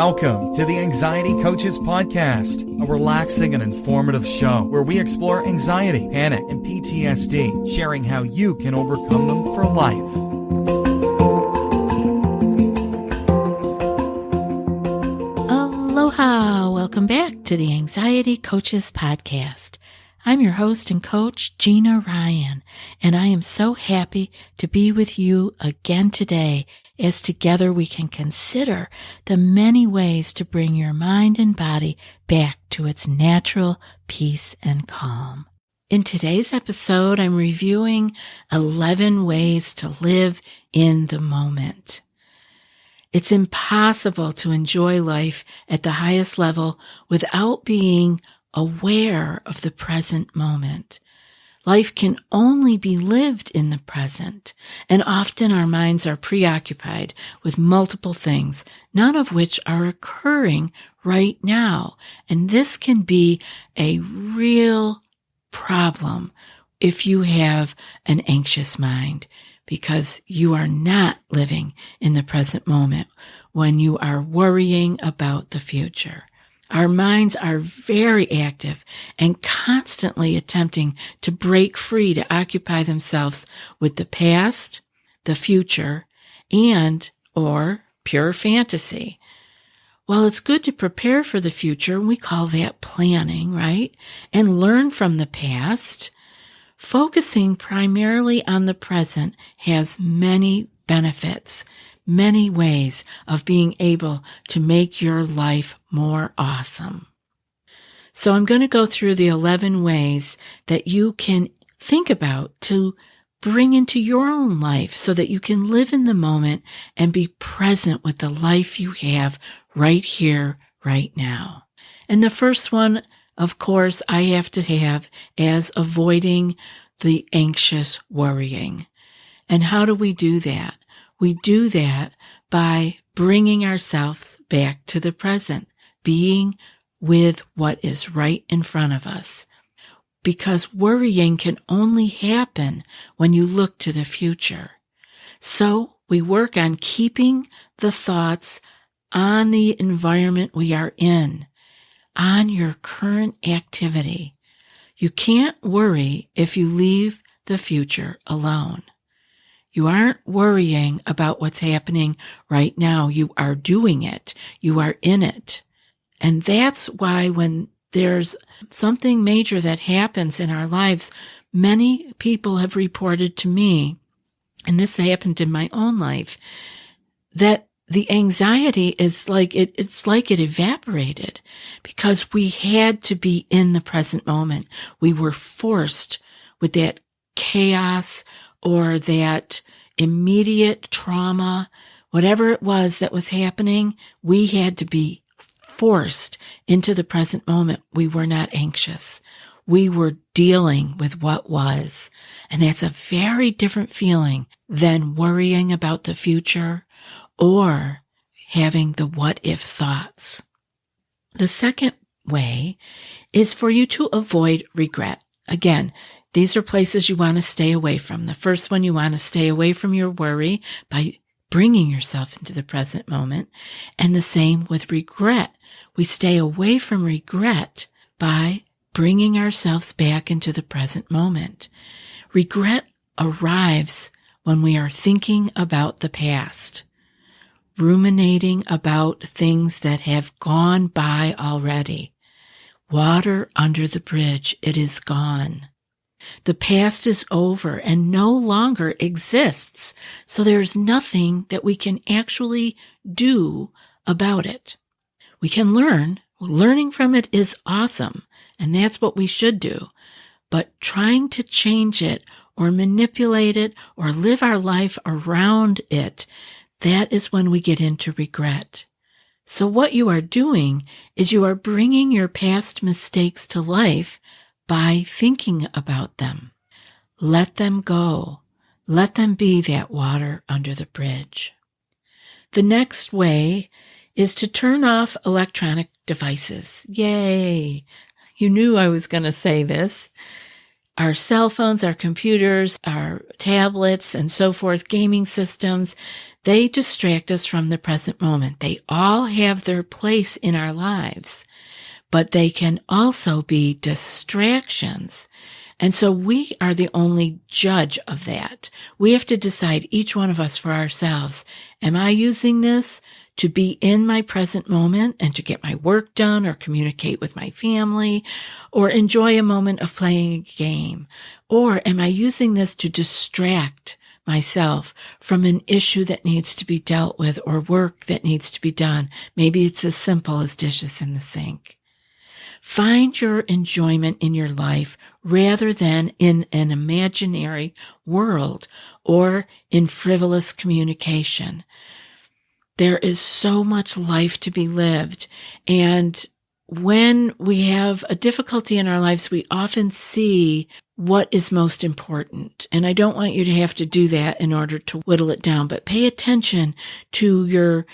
Welcome to the Anxiety Coaches Podcast, a relaxing and informative show where we explore anxiety, panic, and PTSD, sharing how you can overcome them for life. Aloha! Welcome back to the Anxiety Coaches Podcast. I'm your host and coach, Gina Ryan, and I am so happy to be with you again today as together we can consider the many ways to bring your mind and body back to its natural peace and calm. In today's episode, I'm reviewing 11 ways to live in the moment. It's impossible to enjoy life at the highest level without being aware of the present moment. Life can only be lived in the present, and often our minds are preoccupied with multiple things, none of which are occurring right now. And this can be a real problem if you have an anxious mind, because you are not living in the present moment when you are worrying about the future. Our minds are very active and constantly attempting to break free to occupy themselves with the past, the future, and or pure fantasy. While it's good to prepare for the future, we call that planning, right? And learn from the past. Focusing primarily on the present has many benefits, many ways of being able to make your life more awesome. So I'm going to go through the 11 ways that you can think about to bring into your own life so that you can live in the moment and be present with the life you have right here, right now. And the first one, of course, I have to have as avoiding the anxious worrying. And how do we do that? We do that by bringing ourselves back to the present, being with what is right in front of us. Because worrying can only happen when you look to the future. So we work on keeping the thoughts on the environment we are in, on your current activity. You can't worry if you leave the future alone. You aren't worrying about what's happening right now. You are doing it. You are in it. And that's why when there's something major that happens in our lives, many people have reported to me, and this happened in my own life, that the anxiety is it's like it evaporated because we had to be in the present moment. We were forced with that chaos or that immediate trauma, whatever it was that was happening, we had to be forced into the present moment. We were not anxious. We were dealing with what was. And that's a very different feeling than worrying about the future or having the what if thoughts. The second way is for you to avoid regret. Again, these are places you want to stay away from. The first one, you want to stay away from your worry by bringing yourself into the present moment. And the same with regret. We stay away from regret by bringing ourselves back into the present moment. Regret arrives when we are thinking about the past, ruminating about things that have gone by already. Water under the bridge, it is gone. The past is over and no longer exists, so there's nothing that we can actually do about it. We can learn. Learning from it is awesome, and that's what we should do. But trying to change it or manipulate it or live our life around it, that is when we get into regret. So what you are doing is you are bringing your past mistakes to life by thinking about them. Let them go. Let them be that water under the bridge. The next way is to turn off electronic devices. Yay! You knew I was going to say this. Our cell phones, our computers, our tablets, and so forth, gaming systems, They distract us from the present moment. They all have their place in our lives, but they can also be distractions. And so we are the only judge of that. We have to decide, each one of us for ourselves, am I using this to be in my present moment and to get my work done or communicate with my family or enjoy a moment of playing a game? Or am I using this to distract myself from an issue that needs to be dealt with or work that needs to be done? Maybe it's as simple as dishes in the sink. Find your enjoyment in your life rather than in an imaginary world or in frivolous communication. There is so much life to be lived, and when we have a difficulty in our lives, we often see what is most important. And I don't want you to have to do that in order to whittle it down, but pay attention to your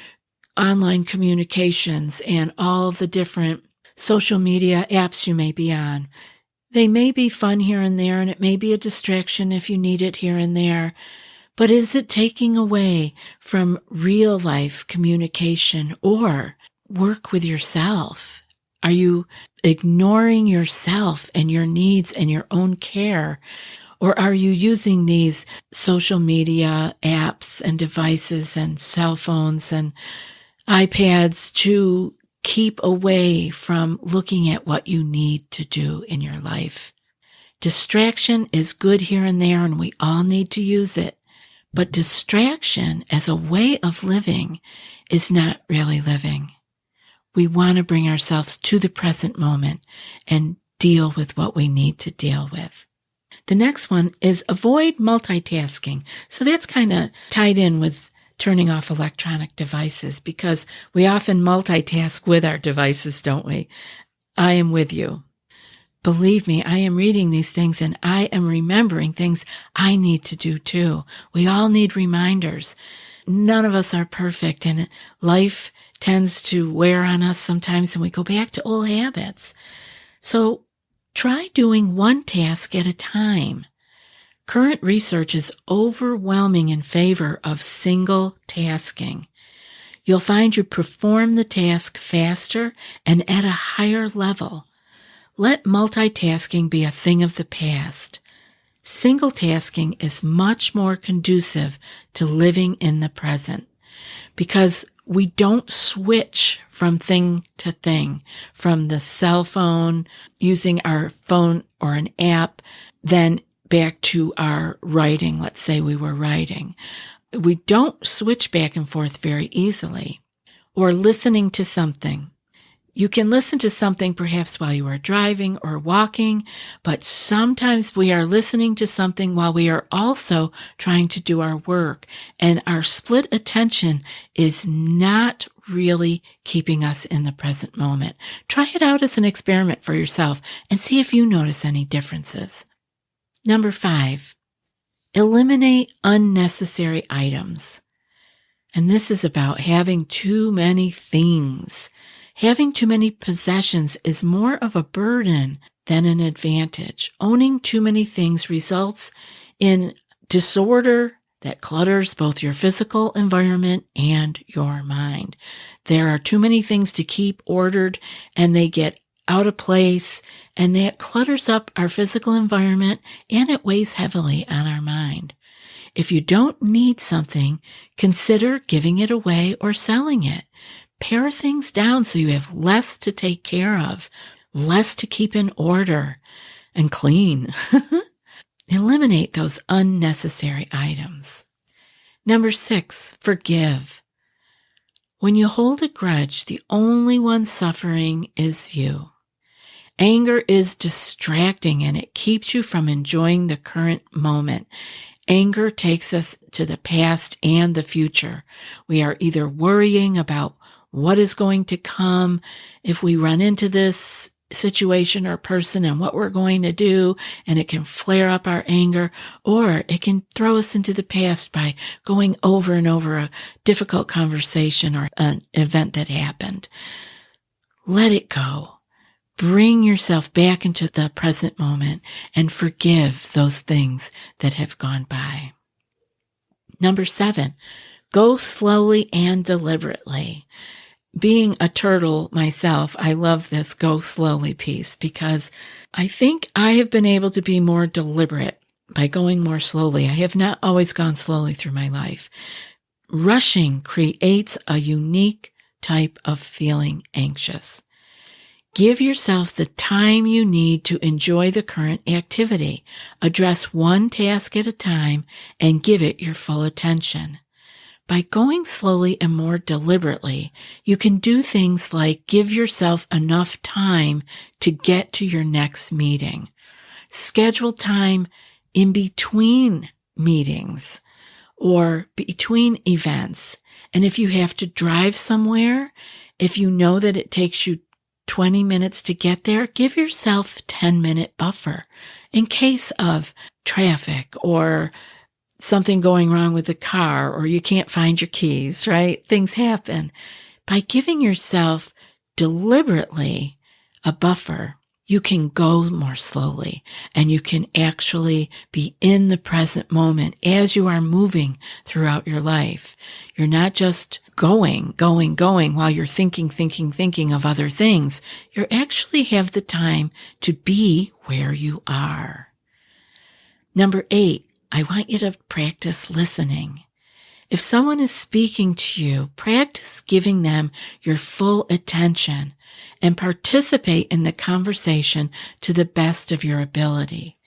online communications and all the different social media apps you may be on. They may be fun here and there, and it may be a distraction if you need it here and there. But is it taking away from real life communication or work with yourself? Are you ignoring yourself and your needs and your own care? Or are you using these social media apps and devices and cell phones and iPads to keep away from looking at what you need to do in your life? Distraction is good here and there, and we all need to use it. But distraction as a way of living is not really living. We want to bring ourselves to the present moment and deal with what we need to deal with. The next one is avoid multitasking. So that's kind of tied in with turning off electronic devices, because we often multitask with our devices, don't we? I am with you. Believe me, I am reading these things and I am remembering things I need to do too. We all need reminders. None of us are perfect, and life tends to wear on us sometimes, and we go back to old habits. So try doing one task at a time. Current research is overwhelming in favor of single tasking. You'll find you perform the task faster and at a higher level. Let multitasking be a thing of the past. Single tasking is much more conducive to living in the present, because we don't switch from thing to thing, from the cell phone, using our phone or an app, then back to our writing. Let's say we were writing. We don't switch back and forth very easily. Or listening to something. You can listen to something perhaps while you are driving or walking, but sometimes we are listening to something while we are also trying to do our work, and our split attention is not really keeping us in the present moment. Try it out as an experiment for yourself and see if you notice any differences. Number 5, eliminate unnecessary items. And this is about having too many things. Having too many possessions is more of a burden than an advantage. Owning too many things results in disorder that clutters both your physical environment and your mind. There are too many things to keep ordered, and they get out of place, and that clutters up our physical environment, and it weighs heavily on our mind. If you don't need something, consider giving it away or selling it. Pare things down so you have less to take care of, less to keep in order and clean. Eliminate those unnecessary items. Number 6, forgive. When you hold a grudge, the only one suffering is you. Anger is distracting, and it keeps you from enjoying the current moment. Anger takes us to the past and the future. We are either worrying about what is going to come if we run into this situation or person and what we're going to do, and it can flare up our anger, or it can throw us into the past by going over and over a difficult conversation or an event that happened. Let it go. Bring yourself back into the present moment and forgive those things that have gone by. Number 7, Go slowly and deliberately. Being a turtle myself, I love this go slowly piece because I think I have been able to be more deliberate by going more slowly. I have not always gone slowly through my life. Rushing creates a unique type of feeling anxious. Give yourself the time you need to enjoy the current activity. Address one task at a time and give it your full attention. By going slowly and more deliberately, you can do things like give yourself enough time to get to your next meeting. Schedule time in between meetings or between events. And if you have to drive somewhere, if you know that it takes you 20 minutes to get there, give yourself a 10-minute buffer in case of traffic or something going wrong with the car or you can't find your keys, right? Things happen. By giving yourself deliberately a buffer, you can go more slowly and you can actually be in the present moment as you are moving throughout your life. You're not just going while you're thinking of other things. You actually have the time to be where you are. Number 8, I want you to practice listening. If someone is speaking to you, practice giving them your full attention and participate in the conversation to the best of your ability.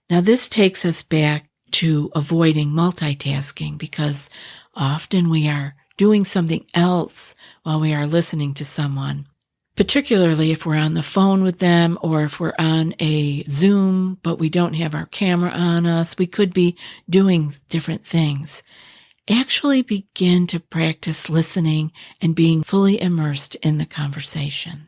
Now, this takes us back to avoiding multitasking because often we are doing something else while we are listening to someone, particularly if we're on the phone with them or if we're on a Zoom, but we don't have our camera on us. We could be doing different things. Actually begin to practice listening and being fully immersed in the conversation.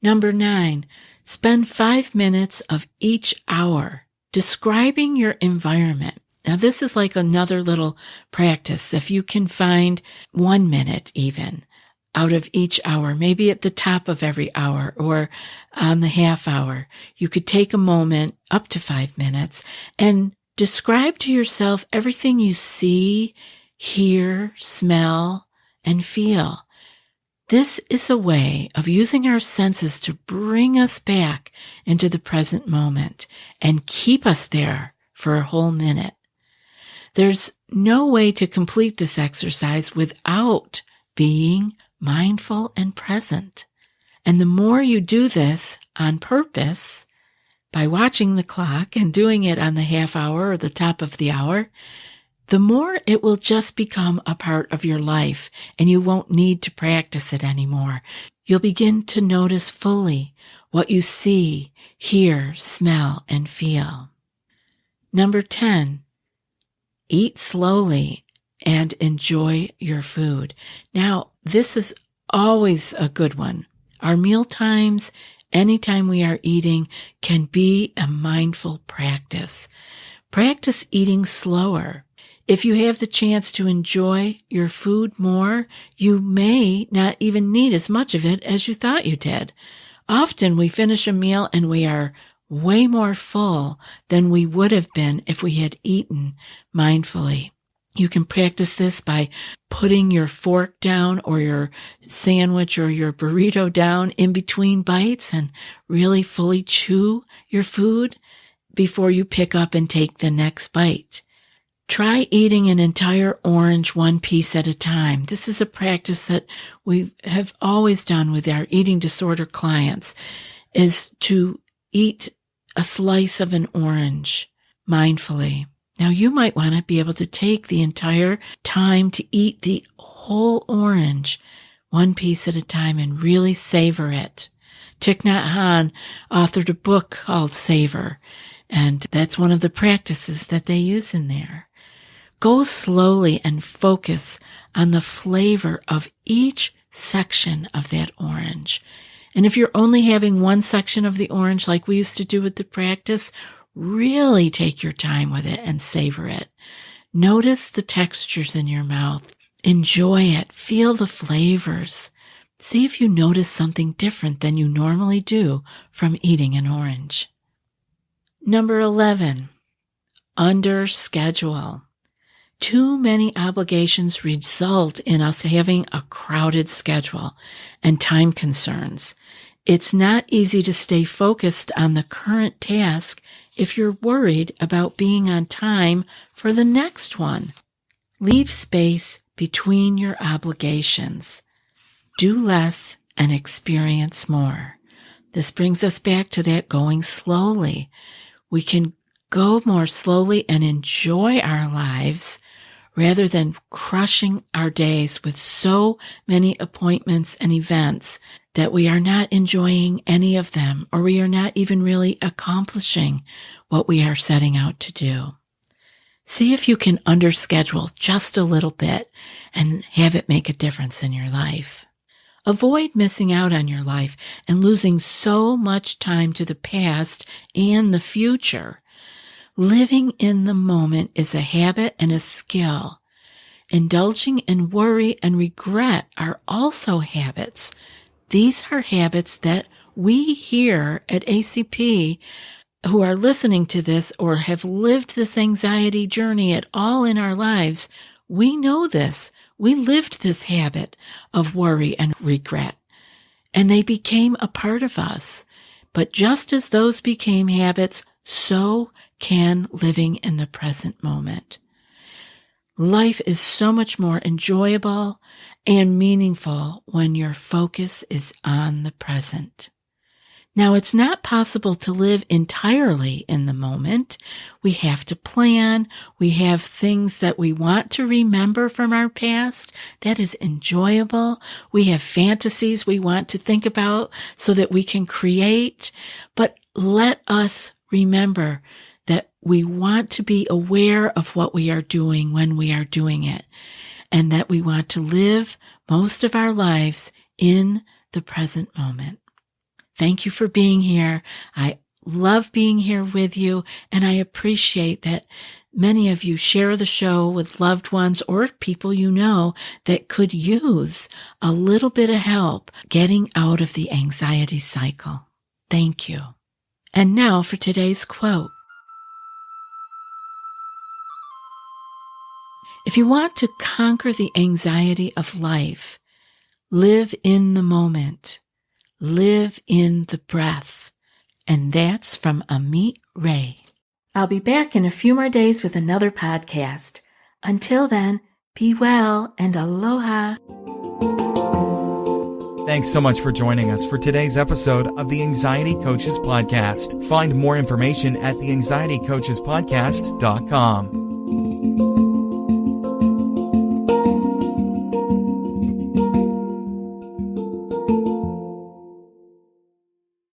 Number 9, spend 5 minutes of each hour describing your environment. Now, this is like another little practice. If you can find 1 minute even out of each hour, maybe at the top of every hour or on the half hour, you could take a moment up to 5 minutes and describe to yourself everything you see, hear, smell, and feel. This is a way of using our senses to bring us back into the present moment and keep us there for a whole minute. There's no way to complete this exercise without being mindful and present. And the more you do this on purpose, by watching the clock and doing it on the half hour or the top of the hour, the more it will just become a part of your life and you won't need to practice it anymore. You'll begin to notice fully what you see, hear, smell, and feel. Number 10, eat slowly and enjoy your food. Now, this is always a good one. Our meal times, anytime we are eating, can be a mindful practice. Practice eating slower. If you have the chance to enjoy your food more, you may not even need as much of it as you thought you did. Often we finish a meal and we are way more full than we would have been if we had eaten mindfully. You can practice this by putting your fork down or your sandwich or your burrito down in between bites and really fully chew your food before you pick up and take the next bite. Try eating an entire orange one piece at a time. This is a practice that we have always done with our eating disorder clients, is to eat a slice of an orange mindfully. Now, you might want to be able to take the entire time to eat the whole orange, one piece at a time, and really savor it. Thich Nhat Hanh authored a book called Savor, and that's one of the practices that they use in there. Go slowly and focus on the flavor of each section of that orange. And if you're only having one section of the orange, like we used to do with the practice, really take your time with it and savor it. Notice the textures in your mouth. Enjoy it. Feel the flavors. See if you notice something different than you normally do from eating an orange. Number 11, under schedule. Too many obligations result in us having a crowded schedule and time concerns. It's not easy to stay focused on the current task if you're worried about being on time for the next one. Leave space between your obligations. Do less and experience more. This brings us back to that going slowly. We can go more slowly and enjoy our lives rather than crushing our days with so many appointments and events that we are not enjoying any of them, or we are not even really accomplishing what we are setting out to do. See if you can underschedule just a little bit and have it make a difference in your life. Avoid missing out on your life and losing so much time to the past and the future. Living in the moment is a habit and a skill. Indulging in worry and regret are also habits. These are habits that we here at ACP who are listening to this or have lived this anxiety journey at all in our lives, we know this. We lived this habit of worry and regret, and they became a part of us. But just as those became habits, so can living in the present moment. Life is so much more enjoyable and meaningful when your focus is on the present. Now, it's not possible to live entirely in the moment. We have to plan. We have things that we want to remember from our past. That is enjoyable. We have fantasies we want to think about so that we can create. But let us remember that we want to be aware of what we are doing when we are doing it, and that we want to live most of our lives in the present moment. Thank you for being here. I love being here with you, and I appreciate that many of you share the show with loved ones or people you know that could use a little bit of help getting out of the anxiety cycle. Thank you. And now for today's quote. If you want to conquer the anxiety of life, live in the moment. Live in the breath. And that's from Amit Ray. I'll be back in a few more days with another podcast. Until then, be well and aloha. Thanks so much for joining us for today's episode of the Anxiety Coaches Podcast. Find more information at theanxietycoachespodcast.com.